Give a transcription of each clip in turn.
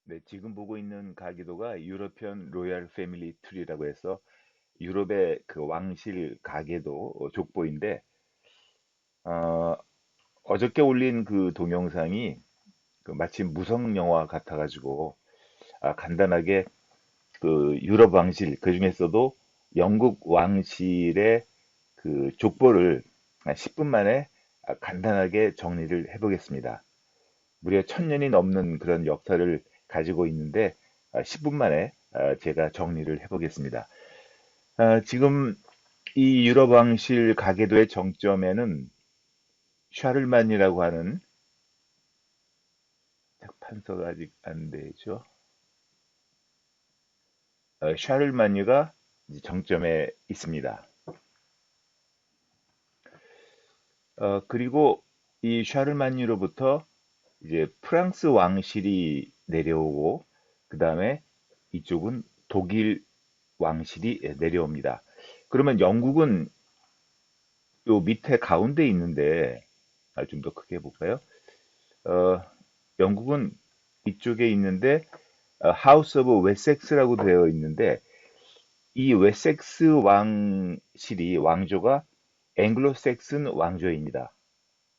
네, 지금 보고 있는 가계도가 유러피언 로얄 패밀리 트리라고 해서 유럽의 그 왕실 가계도 족보인데, 어, 어저께 올린 그 동영상이 그 마치 무성 영화 같아가지고, 간단하게 그 유럽 왕실, 그 중에서도 영국 왕실의 그 족보를 10분 만에 간단하게 정리를 해보겠습니다. 무려 1000년이 넘는 그런 역사를 가지고 있는데, 10분 만에 제가 정리를 해보겠습니다. 지금 이 유럽 왕실 가계도의 정점에는 샤를만이라고 하는 판서가 아직 안 되죠. 샤를만유가 이제 정점에 있습니다. 그리고 이 샤를만유로부터 이제 프랑스 왕실이 내려오고, 그 다음에 이쪽은 독일 왕실이 내려옵니다. 그러면 영국은 요 밑에 가운데 있는데, 좀 더 크게 볼까요? 어, 영국은 이쪽에 있는데, 하우스 오브 웨섹스라고 되어 있는데, 이 웨섹스 왕실이 왕조가 앵글로색슨 왕조입니다.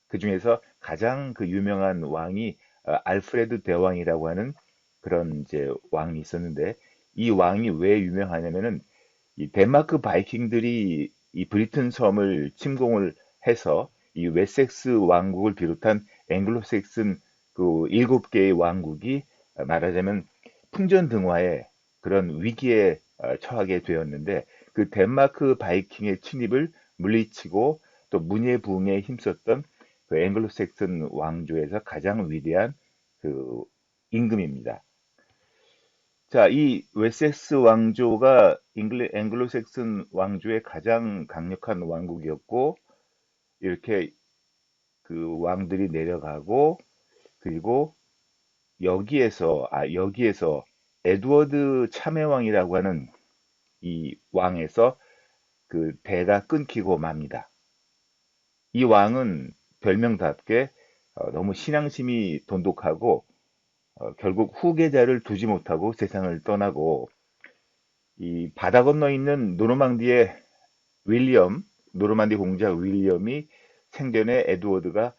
그 중에서 가장 그 유명한 왕이 알프레드 대왕이라고 하는 그런 이제 왕이 있었는데, 이 왕이 왜 유명하냐면은 이 덴마크 바이킹들이 이 브리튼 섬을 침공을 해서 이 웨섹스 왕국을 비롯한 앵글로색슨 그 7개의 왕국이 말하자면 풍전등화의 그런 위기에 처하게 되었는데, 그 덴마크 바이킹의 침입을 물리치고 또 문예부흥에 힘썼던 그 앵글로색슨 왕조에서 가장 위대한 그 임금입니다. 자, 이 웨섹스 왕조가 앵글로색슨 왕조의 가장 강력한 왕국이었고, 이렇게 그 왕들이 내려가고, 그리고 여기에서 에드워드 참여왕이라고 하는 이 왕에서 그 대가 끊기고 맙니다. 이 왕은 별명답게 너무 신앙심이 돈독하고, 결국 후계자를 두지 못하고 세상을 떠나고, 이 바다 건너 있는 윌리엄, 노르만디 공작 윌리엄이 생전에 에드워드가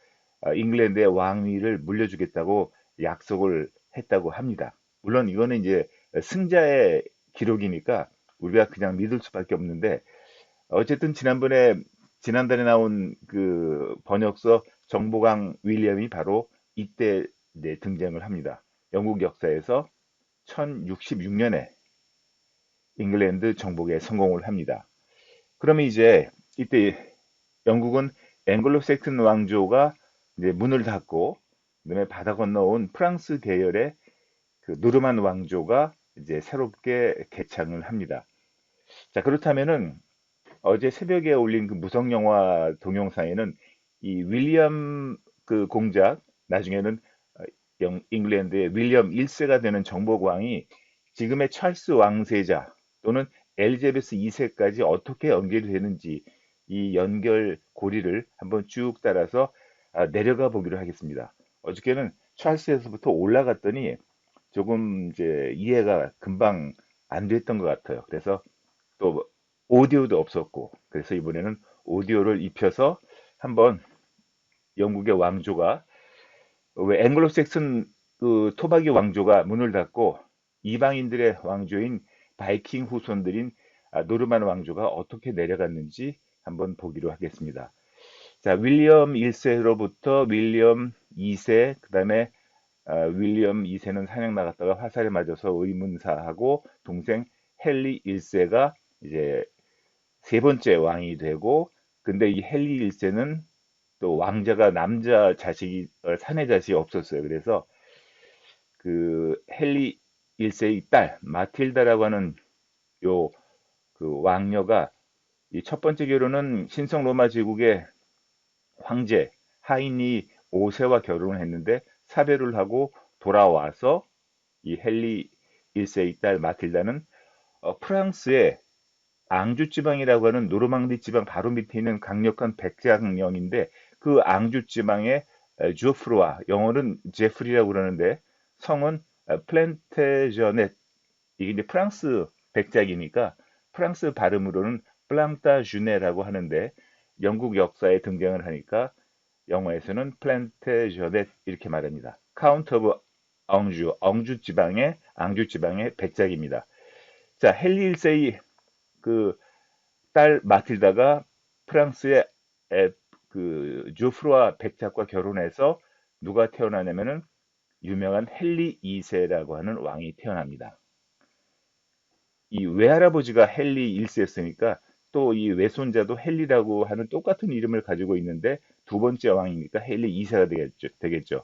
잉글랜드의 왕위를 물려주겠다고 약속을 했다고 합니다. 물론 이거는 이제 승자의 기록이니까 우리가 그냥 믿을 수밖에 없는데, 어쨌든 지난달에 나온 그 번역서 정보강 윌리엄이 바로 이때 등장을 합니다. 영국 역사에서 1066년에 잉글랜드 정복에 성공을 합니다. 그러면 이제 이때 영국은 앵글로색슨 왕조가 이제 문을 닫고, 그다음에 바다 건너온 프랑스 계열의 그 노르만 왕조가 이제 새롭게 개창을 합니다. 자, 그렇다면은 어제 새벽에 올린 그 무성 영화 동영상에는 이 윌리엄 그 공작, 나중에는 잉글랜드의 윌리엄 1세가 되는 정복왕이 지금의 찰스 왕세자 또는 엘리자베스 2세까지 어떻게 연결이 되는지, 이 연결 고리를 한번 쭉 따라서 내려가 보기로 하겠습니다. 어저께는 찰스에서부터 올라갔더니 조금 이제 이해가 금방 안 됐던 것 같아요. 그래서 또 오디오도 없었고, 그래서 이번에는 오디오를 입혀서 한번 영국의 왕조가, 왜 앵글로색슨 그 토박이 왕조가 문을 닫고 이방인들의 왕조인 바이킹 후손들인 노르만 왕조가 어떻게 내려갔는지 한번 보기로 하겠습니다. 자, 윌리엄 1세로부터 윌리엄 2세, 그다음에 윌리엄 2세는 사냥 나갔다가 화살에 맞아서 의문사하고, 동생 헨리 1세가 이제 세 번째 왕이 되고, 근데 이 헨리 1세는 또 왕자가 남자 자식이 사내 자식이 없었어요. 그래서 그 헨리 1세의 딸 마틸다라고 하는 요 그 왕녀가, 이 첫 번째 결혼은 신성 로마 제국의 황제 하인리 5세와 결혼을 했는데 사별을 하고 돌아와서 이 헨리 1세의 딸 마틸다는 프랑스의 앙주 지방이라고 하는 노르망디 지방 바로 밑에 있는 강력한 백작령인데, 그 앙주 지방의 주어프로와, 영어는 제프리라고 그러는데 성은 플랜테저넷, 이게 이제 프랑스 백작이니까 프랑스 발음으로는 플랑타주네라고 하는데 영국 역사에 등장을 하니까 영어에서는 플랜테저넷 이렇게 말합니다. 카운트 오브 앙주 지방의 백작입니다. 자, 헨리 1세의 그 딸 마틸다가 프랑스의 그 조프로와 백작과 결혼해서 누가 태어나냐면은 유명한 헨리 2세라고 하는 왕이 태어납니다. 이 외할아버지가 헨리 1세였으니까 또 이 외손자도 헨리라고 하는 똑같은 이름을 가지고 있는데 두 번째 왕이니까 헨리 2세가 되겠죠.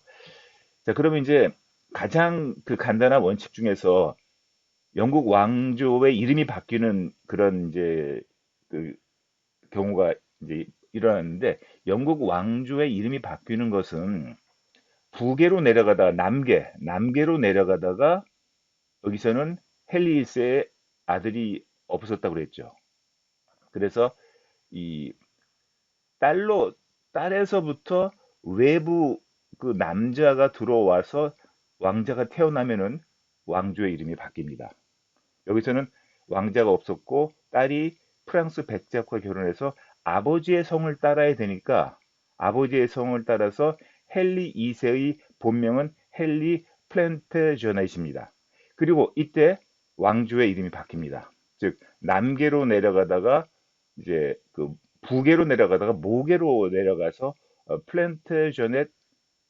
자, 그러면 이제 가장 그 간단한 원칙 중에서 영국 왕조의 이름이 바뀌는 그런 이제 그 경우가 이제 일어났는데 영국 왕조의 이름이 바뀌는 것은 북계로 내려가다가 남계로 내려가다가 여기서는 헨리 1세의 아들이 없어졌다고 그랬죠. 그래서 이 딸로 딸에서부터 외부 그 남자가 들어와서 왕자가 태어나면은 왕조의 이름이 바뀝니다. 여기서는 왕자가 없었고 딸이 프랑스 백작과 결혼해서 아버지의 성을 따라야 되니까 아버지의 성을 따라서 헨리 2세의 본명은 헨리 플랜테저넷입니다. 그리고 이때 왕조의 이름이 바뀝니다. 즉 남계로 내려가다가 이제 그 북계로 내려가다가 모계로 내려가서 플랜테저넷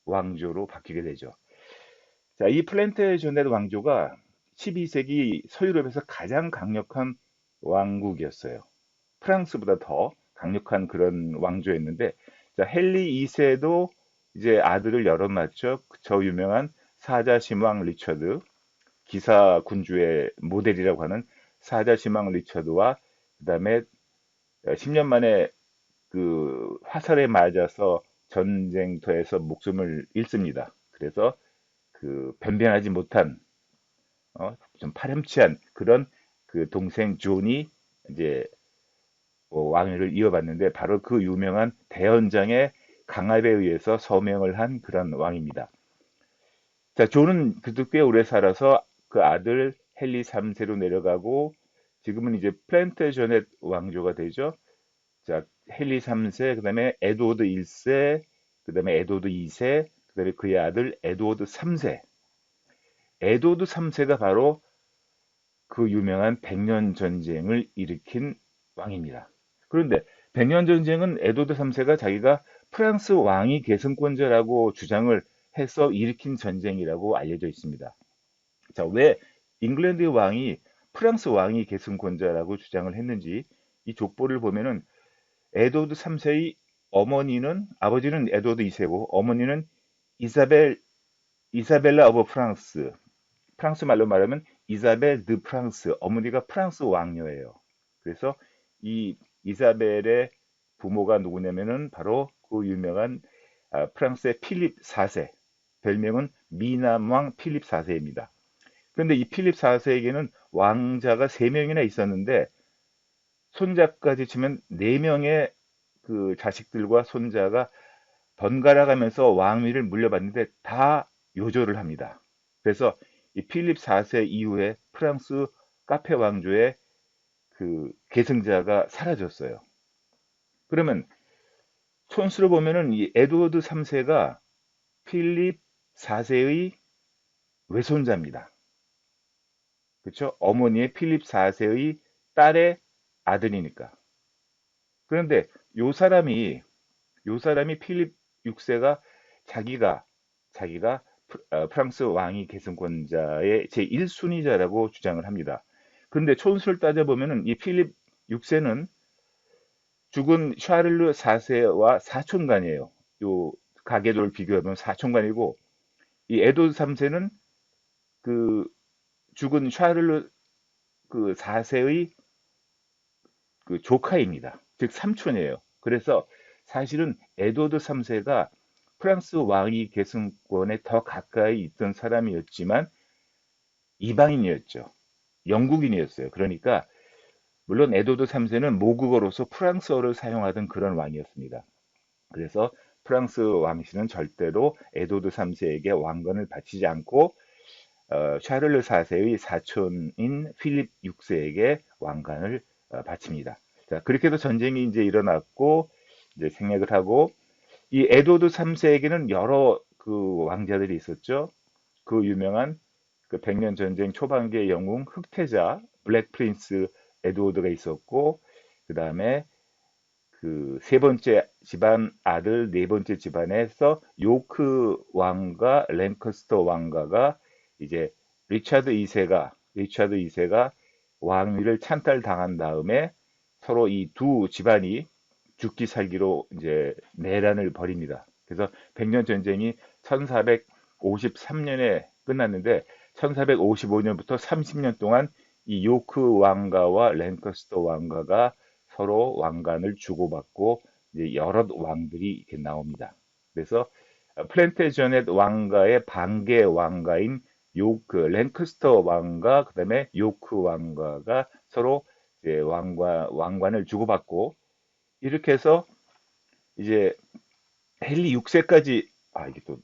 왕조로 바뀌게 되죠. 자, 이 플랜테조넷 왕조가 12세기 서유럽에서 가장 강력한 왕국이었어요. 프랑스보다 더 강력한 그런 왕조였는데, 자, 헨리 2세도 이제 아들을 여럿 낳죠. 저 유명한 사자신왕 리처드, 기사 군주의 모델이라고 하는 사자신왕 리처드와 그다음에 10년 만에 그 화살에 맞아서 전쟁터에서 목숨을 잃습니다. 그래서 그 변변하지 못한 좀 파렴치한 그런 그 동생 존이 이제 왕위를 이어받는데 바로 그 유명한 대현장의 강압에 의해서 서명을 한 그런 왕입니다. 자, 존은 그도 꽤 오래 살아서 그 아들 헨리 3세로 내려가고 지금은 이제 플랜테저넷 왕조가 되죠. 자, 헨리 3세, 그다음에 에드워드 1세, 그다음에 에드워드 2세, 그다음에 그의 아들 에드워드 3세. 에드워드 3세가 바로 그 유명한 백년 전쟁을 일으킨 왕입니다. 그런데 백년 전쟁은 에드워드 3세가 자기가 프랑스 왕위 계승권자라고 주장을 해서 일으킨 전쟁이라고 알려져 있습니다. 자, 왜 잉글랜드 왕이 프랑스 왕위 계승권자라고 주장을 했는지 이 족보를 보면은 에드워드 3세의 아버지는 에드워드 2세고 어머니는 이사벨라 오브 프랑스, 프랑스 말로 말하면 이사벨 드 프랑스, 어머니가 프랑스 왕녀예요. 그래서 이 이사벨의 부모가 누구냐면은 바로 그 유명한 프랑스의 필립 4세, 별명은 미남왕 필립 4세입니다. 그런데 이 필립 4세에게는 왕자가 3명이나 있었는데 손자까지 치면 4명의 그 자식들과 손자가 번갈아 가면서 왕위를 물려받는데 다 요절을 합니다. 그래서 이 필립 4세 이후에 프랑스 카페 왕조의 그 계승자가 사라졌어요. 그러면 손수로 보면은 이 에드워드 3세가 필립 4세의 외손자입니다. 그렇죠? 어머니의 필립 4세의 딸의 아들이니까. 그런데 요 사람이 필립 6세가 자기가 프랑스 왕위 계승권자의 제1순위자라고 주장을 합니다. 그런데 촌수를 따져보면 이 필립 6세는 죽은 샤를르 4세와 사촌간이에요. 요 가계도를 비교하면 사촌간이고 이 에도드 3세는 그 죽은 샤를르 그 4세의 그 조카입니다. 즉 삼촌이에요. 그래서 사실은 에드워드 3세가 프랑스 왕위 계승권에 더 가까이 있던 사람이었지만 이방인이었죠. 영국인이었어요. 그러니까 물론 에드워드 3세는 모국어로서 프랑스어를 사용하던 그런 왕이었습니다. 그래서 프랑스 왕실은 절대로 에드워드 3세에게 왕권을 바치지 않고 샤를르 4세의 사촌인 필립 6세에게 왕관을 바칩니다. 자, 그렇게 해서 전쟁이 이제 일어났고 이제 생략을 하고 이 에드워드 3세에게는 여러 그 왕자들이 있었죠. 그 유명한 그 백년 전쟁 초반기의 영웅 흑태자 블랙 프린스 에드워드가 있었고 그 다음에 그 세 번째 집안 아들 네 번째 집안에서 요크 왕과 랭커스터 왕가가 이제 리차드 2세가 왕위를 찬탈당한 다음에 서로 이 두 집안이 죽기 살기로 이제 내란을 벌입니다. 그래서 백년 전쟁이 1453년에 끝났는데 1455년부터 30년 동안 이 요크 왕가와 랭커스터 왕가가 서로 왕관을 주고받고 이제 여러 왕들이 이렇게 나옵니다. 그래서 플랜테저넷 왕가의 반개 왕가인 요크 랭커스터 왕가 그다음에 요크 왕가가 서로 이제 왕관을 주고받고 이렇게 해서 이제 헨리 6세까지 이게 또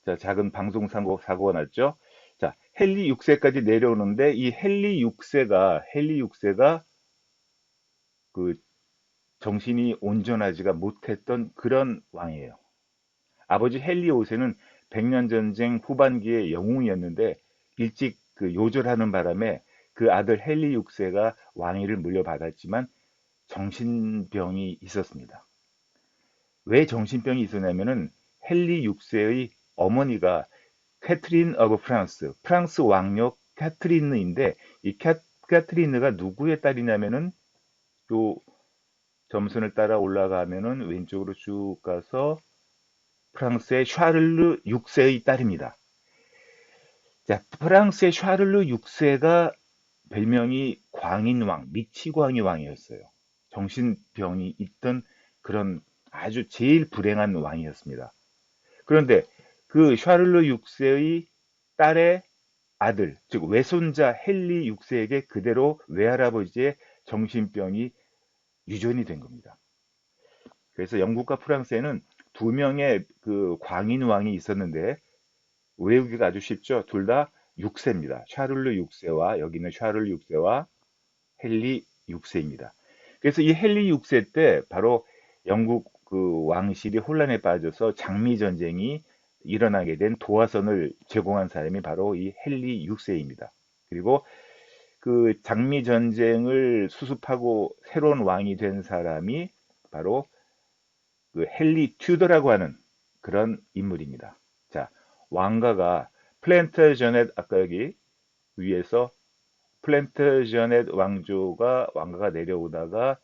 자, 작은 방송 사고가 났죠. 자, 헨리 6세까지 내려오는데 이 헨리 6세가 그 정신이 온전하지가 못했던 그런 왕이에요. 아버지 헨리 5세는 백년 전쟁 후반기의 영웅이었는데 일찍 그 요절하는 바람에 그 아들 헨리 6세가 왕위를 물려받았지만 정신병이 있었습니다. 왜 정신병이 있었냐면은 헨리 6세의 어머니가 캐트린 오브 프랑스 왕녀 캐트리느인데 이 캐트리느가 누구의 딸이냐면은 요 점선을 따라 올라가면은 왼쪽으로 쭉 가서 프랑스의 샤를르 6세의 딸입니다. 자, 프랑스의 샤를르 6세가 별명이 광인왕, 미치광이 왕이었어요. 정신병이 있던 그런 아주 제일 불행한 왕이었습니다. 그런데 그 샤를르 6세의 딸의 아들, 즉 외손자 헨리 6세에게 그대로 외할아버지의 정신병이 유전이 된 겁니다. 그래서 영국과 프랑스에는 두 명의 그 광인 왕이 있었는데 외우기가 아주 쉽죠. 둘 다 6세입니다. 샤를르 6세와 여기는 샤를르 6세와 헨리 6세입니다. 그래서 이 헨리 6세 때 바로 영국 그 왕실이 혼란에 빠져서 장미 전쟁이 일어나게 된 도화선을 제공한 사람이 바로 이 헨리 6세입니다. 그리고 그 장미 전쟁을 수습하고 새로운 왕이 된 사람이 바로 그 헨리 튜더라고 하는 그런 인물입니다. 자, 왕가가 플랜터제넷 아까 여기 위에서 플랜터제넷 왕가가 내려오다가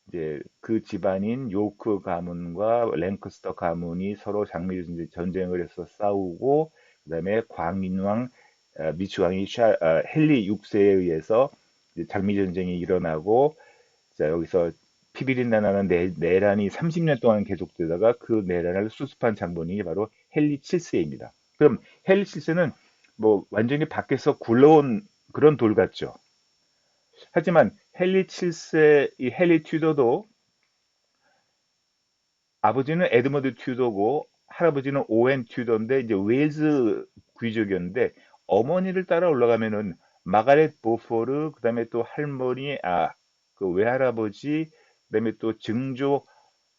이제 그 집안인 요크 가문과 랭커스터 가문이 서로 장미 전쟁을 해서 싸우고 그다음에 광인왕 미치왕이 헨리 6세에 의해서 장미 전쟁이 일어나고 자 여기서 피비린내 나는 내란이 30년 동안 계속되다가 그 내란을 수습한 장본인이 바로 헨리 7세입니다. 그럼 헨리 7세는 뭐 완전히 밖에서 굴러온 그런 돌 같죠. 하지만 헨리 7세, 이 헨리 튜더도 아버지는 에드머드 튜더고 할아버지는 오웬 튜더인데 이제 웨일즈 귀족이었는데 어머니를 따라 올라가면은 마가렛 보포르 그다음에 또 할머니 그 외할아버지 그다음에 또 증조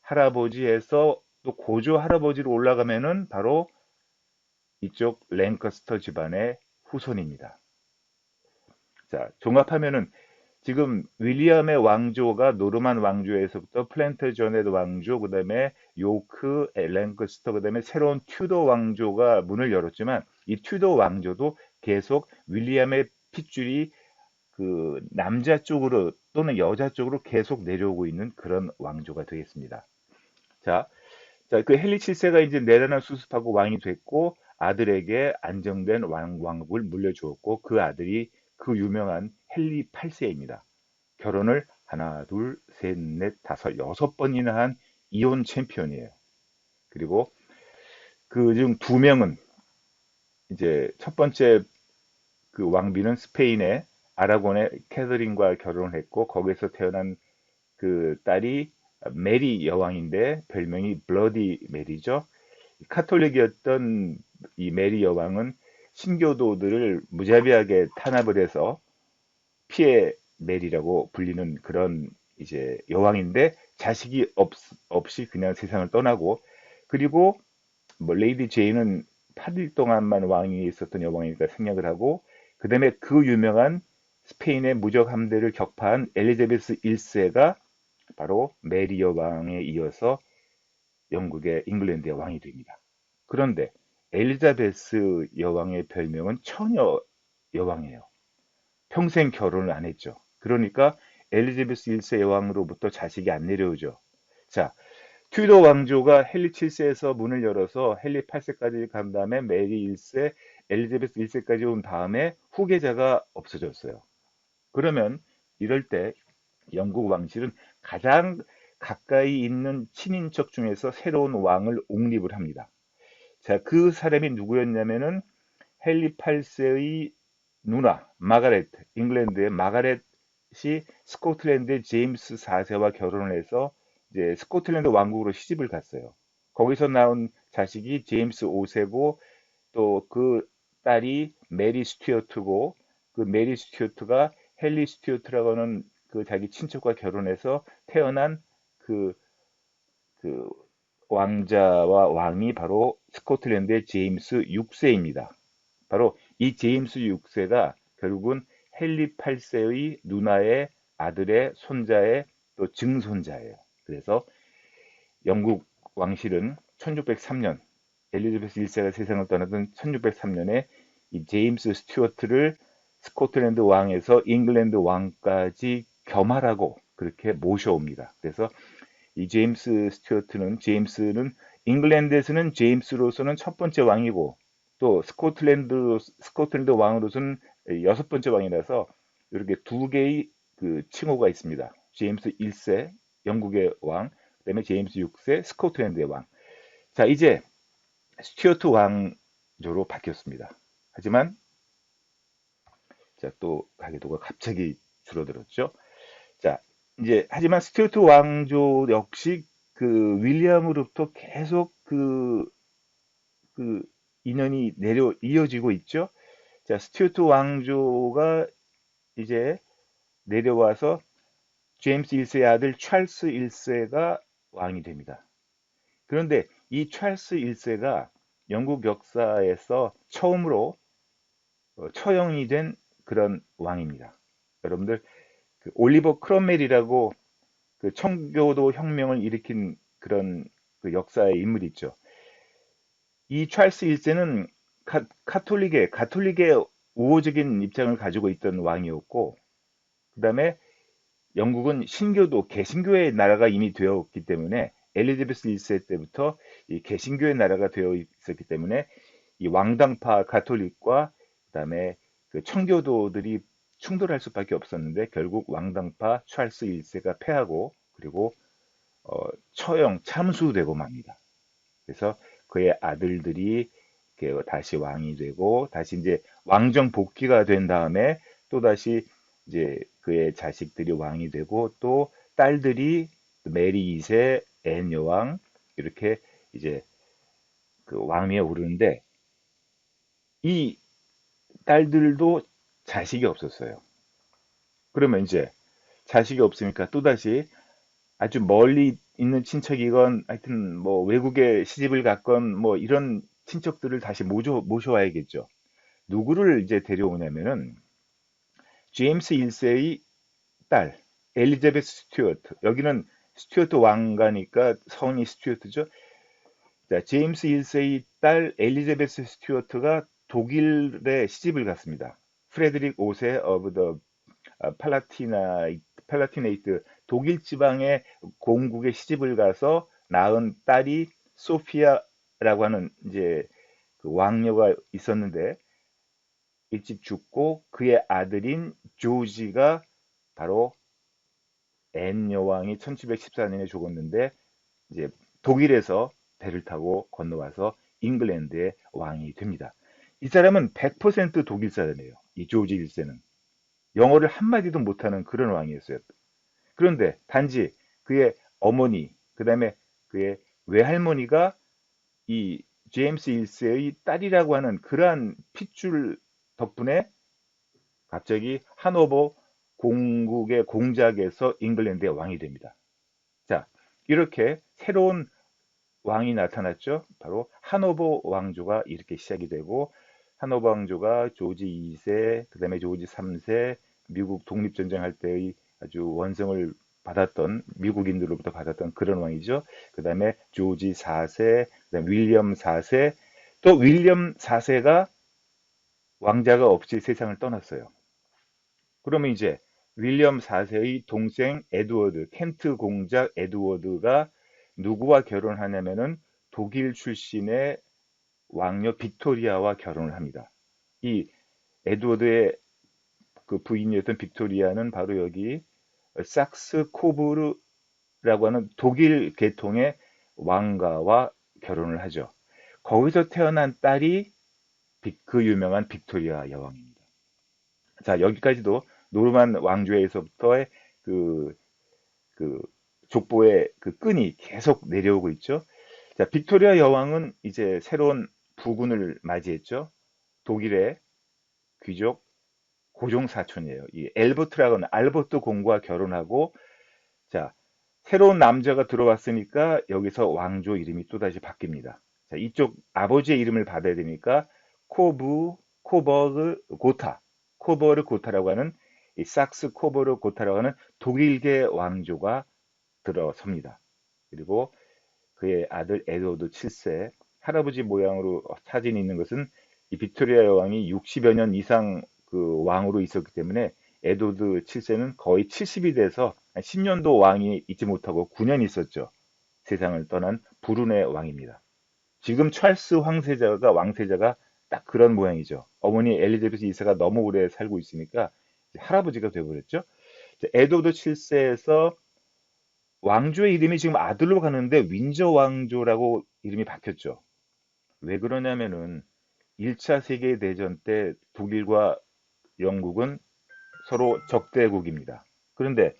할아버지에서 또 고조 할아버지로 올라가면은 바로 이쪽 랭커스터 집안의 후손입니다. 자, 종합하면은 지금 윌리엄의 왕조가 노르만 왕조에서부터 플랜터전의 왕조, 그다음에 요크, 랭커스터, 그다음에 새로운 튜더 왕조가 문을 열었지만 이 튜더 왕조도 계속 윌리엄의 핏줄이 그 남자 쪽으로 또는 여자 쪽으로 계속 내려오고 있는 그런 왕조가 되겠습니다. 자, 그 헨리 7세가 이제 내란을 수습하고 왕이 됐고 아들에게 안정된 왕국을 물려주었고 그 아들이 그 유명한 헨리 8세입니다. 결혼을 하나, 둘, 셋, 넷, 다섯, 여섯 번이나 한 이혼 챔피언이에요. 그리고 그 중 두 명은 이제 첫 번째 그 왕비는 스페인의 아라곤의 캐서린과 결혼을 했고 거기서 태어난 그 딸이 메리 여왕인데 별명이 블러디 메리죠. 카톨릭이었던 이 메리 여왕은 신교도들을 무자비하게 탄압을 해서 피해 메리라고 불리는 그런 이제 여왕인데 자식이 없이 그냥 세상을 떠나고, 그리고 뭐 레이디 제이는 8일 동안만 왕이 있었던 여왕이니까 생략을 하고, 그다음에 그 유명한 스페인의 무적 함대를 격파한 엘리자베스 1세가 바로 메리 여왕에 이어서 영국의 잉글랜드의 왕이 됩니다. 그런데 엘리자베스 여왕의 별명은 처녀 여왕이에요. 평생 결혼을 안 했죠. 그러니까 엘리자베스 1세 여왕으로부터 자식이 안 내려오죠. 자, 튜더 왕조가 헨리 7세에서 문을 열어서 헨리 8세까지 간 다음에 메리 1세, 엘리자베스 1세까지 온 다음에 후계자가 없어졌어요. 그러면 이럴 때 영국 왕실은 가장 가까이 있는 친인척 중에서 새로운 왕을 옹립을 합니다. 자, 그 사람이 누구였냐면은 헨리 8세의 누나 마가렛, 잉글랜드의 마가렛이 스코틀랜드의 제임스 4세와 결혼을 해서 이제 스코틀랜드 왕국으로 시집을 갔어요. 거기서 나온 자식이 제임스 5세고 또 그 딸이 메리 스튜어트고, 그 메리 스튜어트가 헨리 스튜어트라고 하는 그 자기 친척과 결혼해서 태어난 그, 그 왕자와 왕이 바로 스코틀랜드의 제임스 6세입니다. 바로 이 제임스 6세가 결국은 헨리 8세의 누나의 아들의 손자의 또 증손자예요. 그래서 영국 왕실은 1603년, 엘리자베스 1세가 세상을 떠나던 1603년에 이 제임스 스튜어트를 스코틀랜드 왕에서 잉글랜드 왕까지 겸하라고 그렇게 모셔옵니다. 그래서 이 제임스는 잉글랜드에서는 제임스로서는 첫 번째 왕이고, 또 스코틀랜드 왕으로서는 여섯 번째 왕이라서 이렇게 두 개의 그 칭호가 있습니다. 제임스 1세 영국의 왕, 그다음에 제임스 6세 스코틀랜드의 왕. 자, 이제 스튜어트 왕조로 바뀌었습니다. 하지만 자, 또 가계도가 갑자기 줄어들었죠. 자, 이제 하지만 스튜어트 왕조 역시 그 윌리엄으로부터 계속 그 인연이 이어지고 있죠. 자, 스튜어트 왕조가 이제 내려와서 제임스 1세의 아들 찰스 1세가 왕이 됩니다. 그런데 이 찰스 1세가 영국 역사에서 처음으로 처형이 된 그런 왕입니다. 여러분들 그 올리버 크롬웰이라고 그 청교도 혁명을 일으킨 그런 그 역사의 인물이 있죠. 이 찰스 1세는 가톨릭의 우호적인 입장을 가지고 있던 왕이었고, 그 다음에 영국은 신교도 개신교의 나라가 이미 되었기 때문에 엘리자베스 1세 때부터 이 개신교의 나라가 되어 있었기 때문에 이 왕당파 가톨릭과 그다음에 그 청교도들이 충돌할 수밖에 없었는데, 결국 왕당파 찰스 1세가 패하고, 그리고 처형 참수되고 맙니다. 그래서 그의 아들들이 다시 왕이 되고, 다시 이제 왕정 복귀가 된 다음에 또 다시 이제 그의 자식들이 왕이 되고, 또 딸들이 메리 2세, 앤 여왕 이렇게 이제 그 왕위에 오르는데, 이 딸들도 자식이 없었어요. 그러면 이제 자식이 없으니까 또다시 아주 멀리 있는 친척이건 하여튼 뭐 외국에 시집을 갔건 뭐 이런 친척들을 다시 모셔와야겠죠. 누구를 이제 데려오냐면은 제임스 1세의 딸 엘리자베스 스튜어트. 여기는 스튜어트 왕가니까 성이 스튜어트죠. 자, 제임스 1세의 딸 엘리자베스 스튜어트가 독일에 시집을 갔습니다. 프레드릭 5세 of the 팔라티네이트 독일 지방의 공국에 시집을 가서 낳은 딸이 소피아라고 하는 이제 그 왕녀가 있었는데, 일찍 죽고 그의 아들인 조지가 바로 앤 여왕이 1714년에 죽었는데 이제 독일에서 배를 타고 건너와서 잉글랜드의 왕이 됩니다. 이 사람은 100% 독일 사람이에요. 이 조지 1세는 영어를 한마디도 못하는 그런 왕이었어요. 그런데 단지 그의 어머니, 그 다음에 그의 외할머니가 이 제임스 1세의 딸이라고 하는 그러한 핏줄 덕분에 갑자기 하노버 공국의 공작에서 잉글랜드의 왕이 됩니다. 자, 이렇게 새로운 왕이 나타났죠. 바로 하노버 왕조가 이렇게 시작이 되고 하노버 왕조가 조지 2세, 그다음에 조지 3세, 미국 독립전쟁 할 때의 아주 원성을 받았던 미국인들로부터 받았던 그런 왕이죠. 그다음에 조지 4세, 그다음에 윌리엄 4세, 또 윌리엄 4세가 왕자가 없이 세상을 떠났어요. 그러면 이제 윌리엄 4세의 동생 에드워드, 켄트 공작 에드워드가 누구와 결혼하냐면은 독일 출신의 왕녀 빅토리아와 결혼을 합니다. 이 에드워드의 그 부인이었던 빅토리아는 바로 여기 sak스 코부르라고 하는 독일 계통의 왕가와 결혼을 하죠. 거기서 태어난 딸이 그 유명한 빅토리아 여왕입니다. 자, 여기까지도 노르만 왕조에서부터의 그, 그 족보의 그 끈이 계속 내려오고 있죠. 자, 빅토리아 여왕은 이제 새로운 부군을 맞이했죠. 독일의 귀족 고종 사촌이에요. 이 엘버트라고 하는 알버트 공과 결혼하고, 자, 새로운 남자가 들어왔으니까 여기서 왕조 이름이 또다시 바뀝니다. 자, 이쪽 아버지의 이름을 받아야 되니까 코버르 고타, 코버르 고타라고 하는 이 sak스 코버르 고타라고 하는 독일계 왕조가 들어섭니다. 그리고 그의 아들 에드워드 7세, 할아버지 모양으로 사진이 있는 것은 이 빅토리아 여왕이 60여 년 이상 그 왕으로 있었기 때문에 에드워드 7세는 거의 70이 돼서 10년도 왕이 있지 못하고 9년 있었죠. 세상을 떠난 불운의 왕입니다. 지금 찰스 왕세자가 딱 그런 모양이죠. 어머니 엘리자베스 2세가 너무 오래 살고 있으니까 할아버지가 되어버렸죠. 에드워드 7세에서 왕조의 이름이 지금 아들로 가는데 윈저 왕조라고 이름이 바뀌었죠. 왜 그러냐면은 1차 세계대전 때 독일과 영국은 서로 적대국입니다. 그런데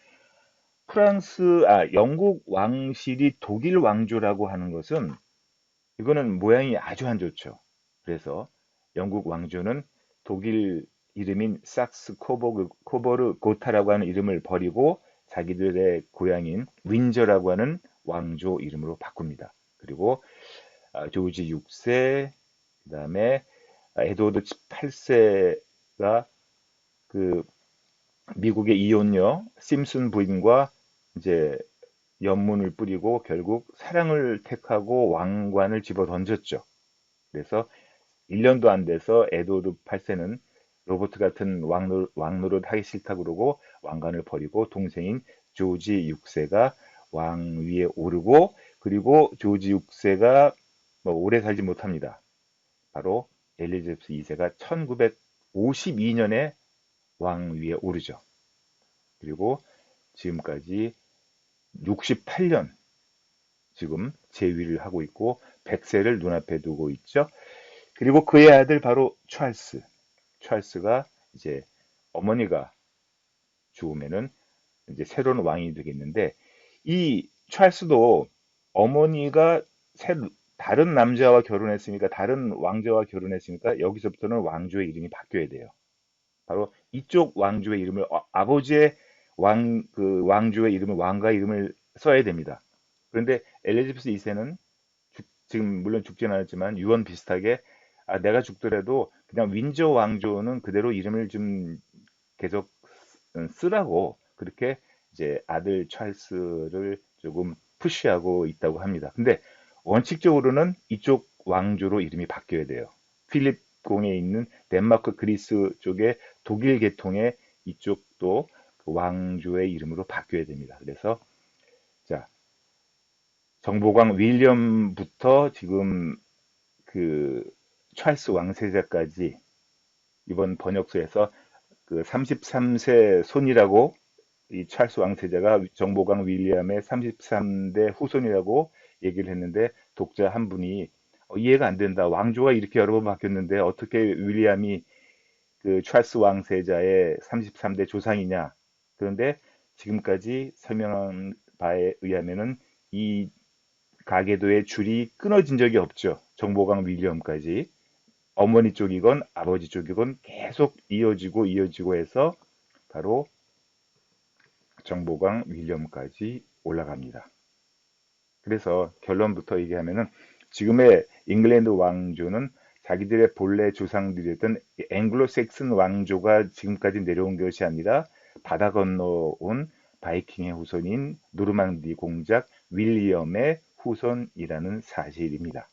영국 왕실이 독일 왕조라고 하는 것은 이거는 모양이 아주 안 좋죠. 그래서 영국 왕조는 독일 이름인 sak스 코버르 고타라고 하는 이름을 버리고 자기들의 고향인 윈저라고 하는 왕조 이름으로 바꿉니다. 그리고 조지 6세, 그다음에 에드워드 8세가 그 미국의 이혼녀 심슨 부인과 이제 연문을 뿌리고 결국 사랑을 택하고 왕관을 집어 던졌죠. 그래서 1년도 안 돼서 에드워드 8세는 로버트 같은 왕노릇 하기 싫다 그러고 왕관을 버리고 동생인 조지 6세가 왕 위에 오르고, 그리고 조지 6세가 뭐 오래 살지 못합니다. 바로 엘리자베스 2세가 1952년에 왕 위에 오르죠. 그리고 지금까지 68년 지금 재위를 하고 있고 100세를 눈앞에 두고 있죠. 그리고 그의 아들 바로 찰스가 이제 어머니가 죽으면은 이제 새로운 왕이 되겠는데, 이 찰스도 어머니가 다른 남자와 결혼했으니까, 다른 왕자와 결혼했으니까 여기서부터는 왕조의 이름이 바뀌어야 돼요. 바로 이쪽 왕조의 이름을 아버지의 왕조의 이름을 왕가 이름을 써야 됩니다. 그런데 엘리자베스 2세는 지금 물론 죽지는 않았지만 유언 비슷하게 내가 죽더라도 그냥 윈저 왕조는 그대로 이름을 좀 계속 쓰라고 그렇게 이제 아들 찰스를 조금 푸시하고 있다고 합니다. 근데 원칙적으로는 이쪽 왕조로 이름이 바뀌어야 돼요. 필립 공에 있는 덴마크 그리스 쪽의 독일 계통의 이쪽도 그 왕조의 이름으로 바뀌어야 됩니다. 그래서 자, 정보광 윌리엄부터 지금 그 찰스 왕세자까지 이번 번역서에서 그 33세 손이라고, 이 찰스 왕세자가 정보광 윌리엄의 33대 후손이라고 얘기를 했는데, 독자 한 분이 이해가 안 된다. 왕조가 이렇게 여러 번 바뀌었는데 어떻게 윌리엄이 그 찰스 왕세자의 33대 조상이냐. 그런데 지금까지 설명한 바에 의하면은 이 가계도의 줄이 끊어진 적이 없죠. 정보강 윌리엄까지. 어머니 쪽이건 아버지 쪽이건 계속 이어지고 해서 바로 정보강 윌리엄까지 올라갑니다. 그래서 결론부터 얘기하면은 지금의 잉글랜드 왕조는 자기들의 본래 조상들이었던 앵글로색슨 왕조가 지금까지 내려온 것이 아니라 바다 건너온 바이킹의 후손인 노르망디 공작 윌리엄의 후손이라는 사실입니다.